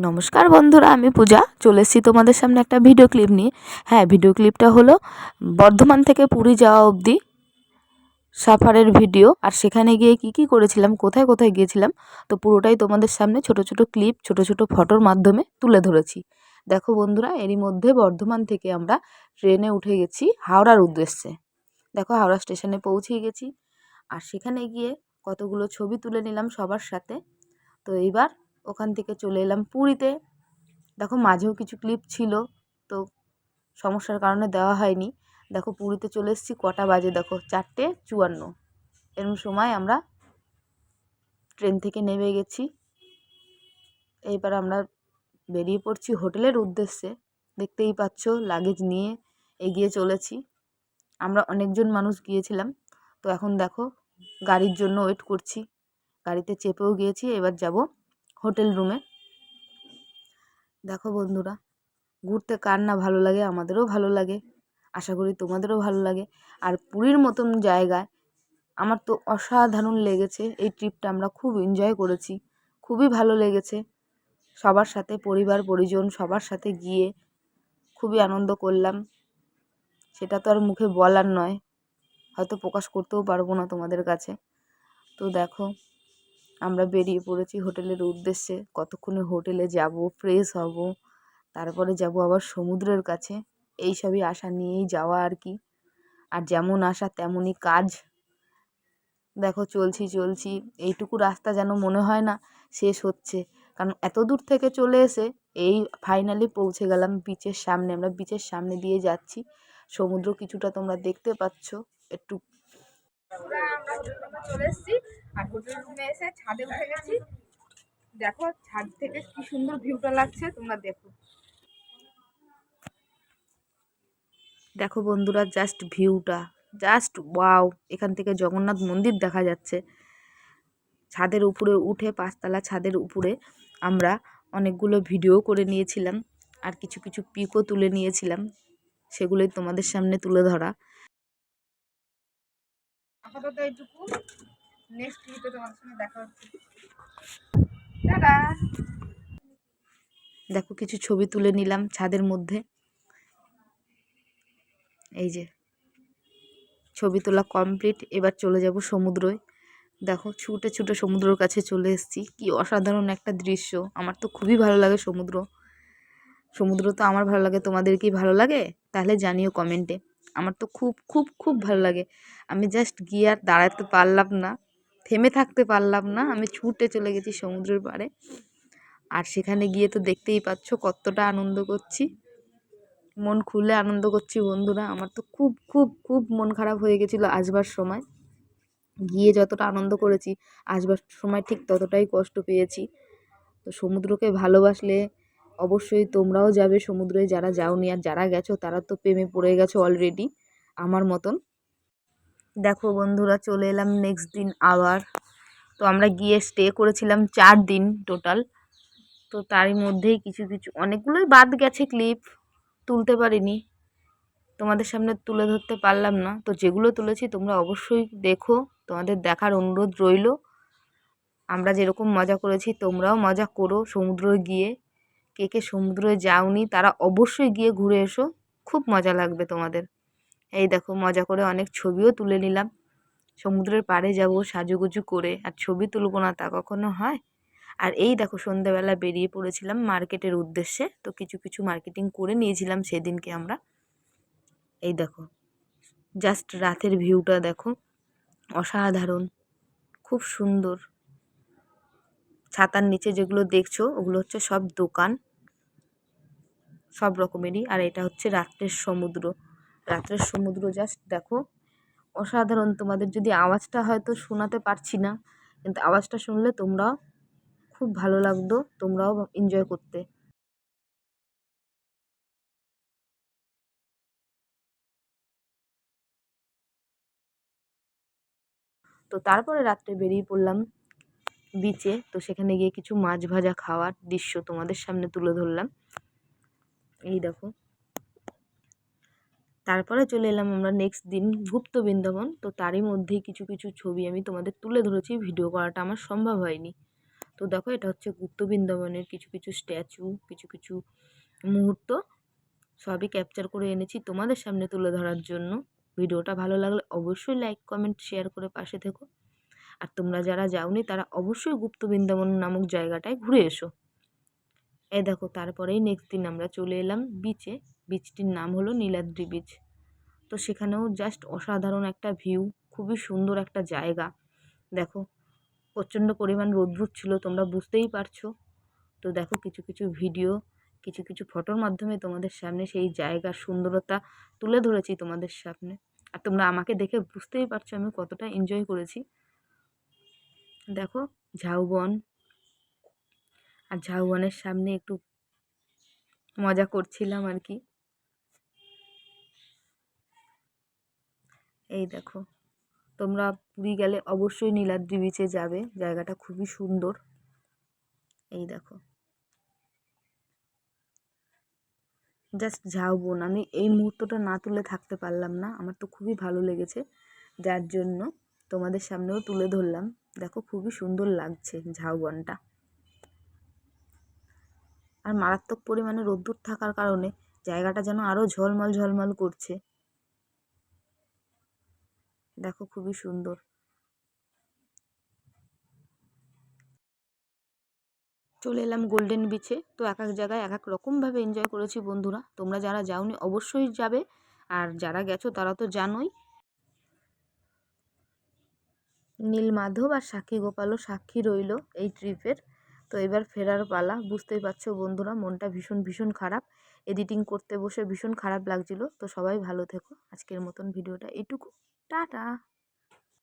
নমস্কার বন্ধুরা, আমি পূজা চলে এসেছি তোমাদের সামনে একটা ভিডিও ক্লিপ নিয়ে। হ্যাঁ, ভিডিও ক্লিপটা হলো বর্ধমান থেকে পুরী যাওয়া অবধি সাফারের ভিডিও। আর সেখানে গিয়ে কি কি করেছিলাম, কোথায় কোথায় গিয়েছিলাম, তো পুরোটাই তোমাদের সামনে ছোট ছোট ক্লিপ, ছোট ছোট ফটোর মাধ্যমে তুলে ধরেছি। দেখো বন্ধুরা, এরই মধ্যে বর্ধমান থেকে আমরা ট্রেনে উঠে গেছি হাওড়ার উদ্দেশ্যে। দেখো, হাওড়া স্টেশনে পৌঁছে গেছি। আর সেখানে গিয়ে কতগুলো ছবি তুলে নিলাম সবার সাথে। তো এইবার ওখান থেকে চলে এলাম পুরীতে। দেখো, মাঝেও কিছু ক্লিপ ছিল, তো সমস্যার কারণে দেওয়া হয়নি। দেখো, পুরীতে চলে এসেছি, কটা বাজে দেখো, 4:54। এরকম সময় আমরা ট্রেন থেকে নেমে গেছি। এইবার আমরা বেরিয়ে পড়ছি হোটেলের উদ্দেশ্যে। দেখতেই পাচ্ছ, লাগেজ নিয়ে এগিয়ে চলেছি। আমরা অনেকজন মানুষ গিয়েছিলাম। তো এখন দেখো, গাড়ির জন্য ওয়েট করছি। গাড়িতে চেপেও গিয়েছি, এবার যাব হোটেল রুমে। দেখো বন্ধুরা, ঘুরতে কার না ভালো লাগে, আমাদেরও ভালো লাগে, আশা করি তোমাদেরও ভালো লাগে। আর পুরীর মতন জায়গায় আমার তো অসাধারণ লেগেছে। এই ট্রিপটা আমরা খুব এনজয় করেছি, খুবই ভালো লেগেছে। সবার সাথে, পরিবার পরিজন সবার সাথে গিয়ে খুবই আনন্দ করলাম। সেটা তো আর মুখে বলার নয়, হয়তো প্রকাশ করতেও পারবো না তোমাদের কাছে। তো দেখো, আমরা বেরিয়ে পড়েছি হোটেলের উদ্দেশ্যে। কতক্ষণে হোটেলে যাব, ফ্রেশ হব, তারপরে যাব আবার সমুদ্রের কাছে। এই সবই আশা নিয়েই যাওয়া আর কি। আর যেমন আশা তেমনই কাজ। দেখো, চলছি, এইটুকু রাস্তা যেন মনে হয় না শেষ হচ্ছে, কারণ এত দূর থেকে চলে এসে এই ফাইনালি পৌঁছে গেলাম বিচের সামনে। আমরা বিচের সামনে দিয়ে যাচ্ছি, সমুদ্র কিছুটা তোমরা দেখতে পাচ্ছ একটু। আমরা হোটেল রুমে চলে এসেছি, আর হোটেল রুমে এসে ছাদে উঠে গেছি। দেখো, ছাদ থেকে কি সুন্দর ভিউটা লাগছে, তোমরা দেখো। দেখো বন্ধুরা, জাস্ট ভিউটা, জাস্ট ওয়াও। এখান থেকে জগন্নাথ মন্দির দেখা যাচ্ছে। ছাদের উপরে উঠে, 5তলা ছাদের উপরে আমরা অনেকগুলো ভিডিও করে নিয়েছিলাম, আর কিছু কিছু পিকও তুলে নিয়েছিলাম। সেগুলোই তোমাদের সামনে তুলে ধরা। আপাতত এইটুকু, নেক্সট ভিডিওতে তোমাদের সঙ্গে দেখা হচ্ছে। টাটা। দেখো, কিছু ছবি তুলে নিলাম ছাদের মধ্যে। এই যে ছবি তোলা কমপ্লিট, এবার চলে যাব সমুদ্রয়। দেখো, ছুটে ছুটে সমুদ্রের কাছে চলে এসেছি। কি অসাধারণ একটা দৃশ্য, আমার তো খুবই ভালো লাগে সমুদ্র। সমুদ্র তো আমার ভালো লাগে, তোমাদের কি ভালো লাগে তাহলে জানিও কমেন্টে। আমার তো খুব খুব খুব ভালো লাগে। আমি জাস্ট গিয়ে আর দাঁড়াতে পারলাম না, থেমে থাকতে পারলাম না, আমি ছুটে চলে গেছি সমুদ্রের পাড়ে। আর সেখানে গিয়ে তো দেখতেই পাচ্ছ কতটা আনন্দ করছি, মন খুলে আনন্দ করছি বন্ধুরা। আমার তো খুব খুব খুব মন খারাপ হয়ে গেছিলো আসবার সময়। গিয়ে যতটা আনন্দ করেছি, আসবার সময় ঠিক ততটাই কষ্ট পেয়েছি। তো সমুদ্রকে ভালোবাসলে অবশ্যই তোমরাও যাবে সমুদ্রে, যারা যাওনি। আর যারা গেছো তারা তো প্রেমে পড়ে গেছো অলরেডি আমার মতন। দেখো বন্ধুরা, চলে এলাম নেক্সট দিন আবার। তো আমরা গিয়ে স্টে করেছিলাম 4 দিন টোটাল। তো তারই মধ্যেই কিছু কিছু অনেকগুলোই বাদ গেছে, ক্লিপ তুলতে পারিনি, তোমাদের সামনে তুলে ধরতে পারলাম না। তো যেগুলো তুলেছি তোমরা অবশ্যই দেখো, তোমাদের দেখার অনুরোধ রইল। আমরা যেরকম মজা করেছি তোমরাও মজা করো সমুদ্রে গিয়ে। কে কে সমুদ্রে যাওনি তারা অবশ্যই গিয়ে ঘুরে এসো, খুব মজা লাগবে তোমাদের। এই দেখো, মজা করে অনেক ছবিও তুলে নিলাম। সমুদ্রের পাড়ে যাব সাজুগুজু করে, আর ছবি তুলবো না তা কখনো হয়? আর এই দেখো, সন্ধ্যাবেলা বেরিয়ে পড়েছিলাম মার্কেটের উদ্দেশ্যে। তো কিছু কিছু মার্কেটিং করে নিয়েছিলাম সেদিনকে আমরা। এই দেখো, জাস্ট রাতের ভিউটা দেখো, অসাধারণ, খুব সুন্দর। ছাতার নিচে যেগুলো দেখছো ওগুলো হচ্ছে সব দোকান, সব রকমেরই। আর এটা হচ্ছে রাত্রের সমুদ্র। রাত্রের সমুদ্র জাস্ট দেখো, অসাধারণ। তোমাদের যদি আওয়াজটা হয়তো শোনাতে পারছি না, কিন্তু আওয়াজটা শুনলে তোমরাও খুব ভালো লাগতো, তোমরাও এনজয় করতে। তো তারপরে রাত্রে বেরিয়ে পড়লাম বিচে। তো সেখানে গিয়ে কিছু মাছ ভাজা খাওয়ার দৃশ্য তোমাদের সামনে তুলে ধরলাম। এই দেখো, তারপরে চলে এলাম আমরা নেক্সট দিন গুপ্ত বৃন্দাবন। তো তারই মধ্যেই কিছু কিছু ছবি আমি তোমাদের তুলে ধরেছি, ভিডিও করাটা আমার সম্ভব হয়নি। তো দেখো এটা হচ্ছে গুপ্ত বৃন্দাবনের কিছু কিছু স্ট্যাচু, কিছু কিছু মুহূর্ত সবই ক্যাপচার করে এনেছি তোমাদের সামনে তুলে ধরার জন্য। ভিডিওটা ভালো লাগলে অবশ্যই লাইক কমেন্ট শেয়ার করে পাশে থেকো। আর তোমরা যারা যাওনি তারা অবশ্যই গুপ্ত বৃন্দাবন নামক জায়গাটায় ঘুরে এসো। এই দেখো তারপরেই নেক্সট দিন আমরা চলে এলাম বিচে। বিচটির নাম হলো নীলাদ্রি বিচ। তো সেখানেও জাস্ট অসাধারণ একটা ভিউ, খুবই সুন্দর একটা জায়গা। দেখো প্রচণ্ড পরিমাণ রোদ্দুর ছিল, তোমরা বুঝতেই পারছো। তো দেখো কিছু কিছু ভিডিও, কিছু কিছু ফটোর মাধ্যমে তোমাদের সামনে সেই জায়গার সুন্দরতা তুলে ধরেছি তোমাদের সামনে। আর তোমরা আমাকে দেখে বুঝতেই পারছো আমি কতটা এনজয় করেছি। দেখো ঝাউবন, আর ঝাউবনের সামনে একটু মজা করছিলাম আর কি। এই দেখো তোমরা পুরী গেলে অবশ্যই নীলাদ্রি বিচে যাবে, জায়গাটা খুবই সুন্দর। এই দেখো জাস্ট ঝাউবন, আমি এই মুহূর্তটা না তুলে থাকতে পারলাম না, আমার তো খুবই ভালো লেগেছে, যার জন্য তোমাদের সামনেও তুলে ধরলাম। দেখো খুবই সুন্দর লাগছে ঝাউবনটা। আর মারাত্মক পরিমাণে রোদ্দুর থাকার কারণে জায়গাটা যেন আরও ঝলমল ঝলমল করছে। দেখো খুবই সুন্দর। চলে এলাম গোল্ডেন বিচে। তো এক এক জায়গায় এক এক রকমভাবে এনজয় করেছি বন্ধুরা। তোমরা যারা যাওনি অবশ্যই যাবে, আর যারা গেছো তারা তো জানোই। নীলমাধব আর সাক্ষী গোপালও সাক্ষী রইল এই ট্রিপের। তো এবার ফেরার পালা। বুঝতেই পারছো বন্ধুরা মনটা ভীষণ ভীষণ খারাপ, এডিটিং করতে বসে ভীষণ খারাপ লাগছিল। তো সবাই ভালো থেকো, আজকের মতন ভিডিওটা এইটুকু, টাটা।